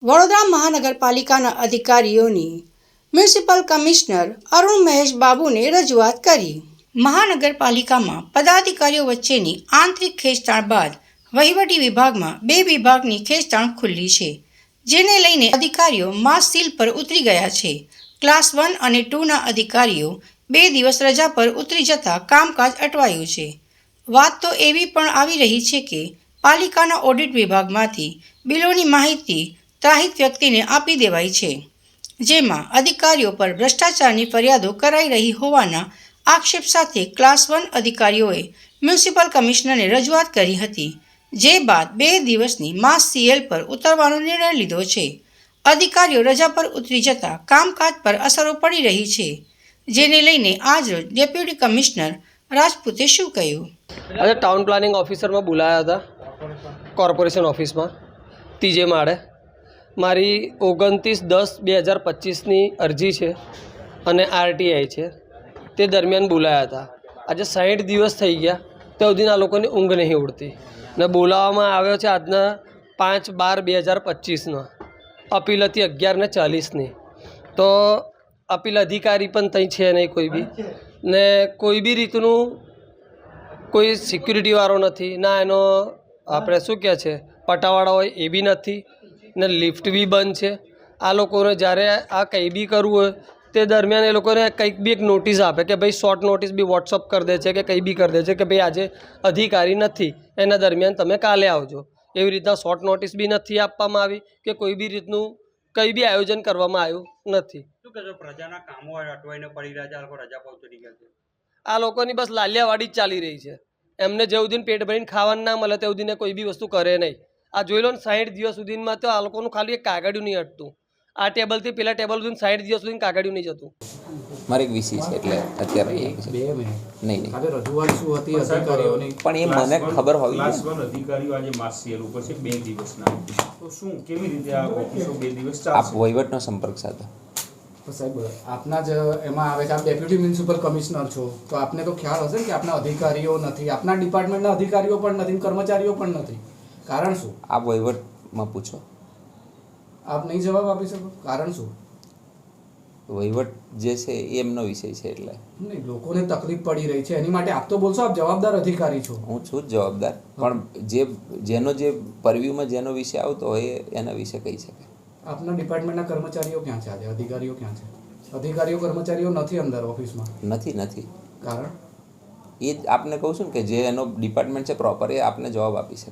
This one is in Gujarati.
વડોદરા મહાનગરપાલિકાના અધિકારીઓની મ્યુનિસિપલ કમિશનર અરુણ મહેશ બાબુને રજૂઆત કરી। મહાનગરપાલિકામાં પદાધિકારીઓ વચ્ચેની આંતરિક ખેંચતાણ બાદ વહીવટી વિભાગમાં બે વિભાગની ખેંચતાણ ખુલ્લી છે, જેને લઈને અધિકારીઓ માસ સીલ પર ઉતરી ગયા છે। ક્લાસ 1 અને 2ના અધિકારીઓ 2 દિવસ રજા પર ઉતરી જતા કામકાજ અટવાયું છે। વાત તો એવી પણ આવી રહી છે કે પાલિકાના ઓડિટ વિભાગમાંથી બિલોની માહિતી ત્રાહિત વ્યક્તિને આપી દેવાઈ છે, જેમાં અધિકારીઓ પર ભ્રષ્ટાચારની ફરિયાદો કરાઈ રહી હોવાના આક્ષેપ સાથે ક્લાસ 1 અધિકારીઓએ મ્યુનિસિપલ કમિશનરને રજૂઆત કરી હતી, જે બાદ 2 દિવસની માસ સીએલ પર ઉતરવાનો નિર્ણય લીધો છે। અધિકારીઓ રજા પર ઉતરી જતા કામકાજ પર અસરો પડી રહી છે, જેને લઈને આજરોજ ડેપ્યુટી કમિશનર રાજપૂતે શું કહ્યું? આજે ટાઉન પ્લાનિંગ ઓફિસરમાં બોલાયા હતા કોર્પોરેશન ઓફિસમાં ત્રીજે માળે। મારી 29/10/2025ની અરજી છે અને આરટીઆઈ છે, તે દરમિયાન બોલાયા હતા। આજે 60 દિવસ થઈ ગયા, ત્યાં સુધીના લોકોની ઊંઘ નહીં ઉડતી ને બોલાવવામાં આવ્યો છે આજના 5/12/2025નો, અપીલ હતી 11:40ની। તો અપીલ અધિકારી પણ ત્યાં છે નહીં કોઈ બી, ને કોઈ બી રીતનું કોઈ સિક્યુરિટીવાળો નથી, ના એનો આપણે શું કહે છે પટાવાળા હોય એ બી નથી, ને લિફ્ટ બી બંધ છે। આ લોકોને જ્યારે આ કંઈ બી કરવું હોય તે દરમિયાન એ લોકોને કંઈક બી એક નોટિસ આપે કે ભાઈ શોર્ટ નોટિસ બી વોટ્સઅપ કરી દે છે કે કંઈ બી કરી દે છે કે ભાઈ આજે અધિકારી નથી, એના દરમિયાન તમે કાલે આવજો। એવી રીતના શોર્ટ નોટિસ બી નથી આપવામાં આવી કે કોઈ બી રીતનું કંઈ બી આયોજન કરવામાં આવ્યું નથી। શું કહેશો, પ્રજાના કામો અટવાઈને પડી રહ્યા છે, આ લોકો રજા પર ઉતરી ગયા છે? આ લોકોની બસ લાલિયાવાડી જ ચાલી રહી છે। એમને જે સુધી પેટ ભરીને ખાવાનું ના મળે તે સુધીને કોઈ બી વસ્તુ કરે નહીં। આ જોઈ લો ને 60 દિવસ સુધીમાં તો આ લોકોનું ખાલી એક કાગળિયું નહીં હટતું। આ ટેબલથી પેલા ટેબલ સુધી 60 દિવસ સુધી કાગળિયું નહીં જતું। મારે એક વિષય છે એટલે અત્યારે નહીં રજૂઆત શું હતી અધિકારીઓની? પણ એ મને ખબર હોવી ક્લાસ 1 અધિકારીઓ આજે માસ સીએલ ઉપર છે 2 દિવસના, તો શું કેવી રીતે આ ઓફિસો 2 દિવસ ચાલશે? આપ વહીવટનો સંપર્ક સાધો। સાહેબ, આપના જ એમાં આવે છે, આપ ડેપ્યુટી મ્યુનિસિપલ કમિશનર છો, તો આપને તો ખ્યાલ હશે કે આપના અધિકારીઓ નથી, આપના ડિપાર્ટમેન્ટના અધિકારીઓ પણ નથી, કર્મચારીઓ પણ નથી। કારણ શું? આપ વહીવટમાં પૂછો। આપ નહીં જવાબ આપી શકો? કારણ શું? વહીવટ જે છે એ એમનો વિષય છે, એટલે નહીં, લોકોને તકલીફ પડી રહી છે એની માટે આપ તો બોલશો, આપ જવાબદાર અધિકારી છો। હું છું જ જવાબદાર, પણ જેનો જે પરવ્યુમાં જેનો વિષય આવતો હોય એના વિશે કહી શકે। આપના ડિપાર્ટમેન્ટના કર્મચારીઓ ક્યાં છે આજે? અધિકારીઓ ક્યાં છે? અધિકારીઓ કર્મચારીઓ નથી અંદર ઓફિસમાં? નથી। કારણ એ જ આપને કહું છું ને કે જે એનો ડિપાર્ટમેન્ટ છે પ્રોપર, એ આપને જવાબ આપી શકે।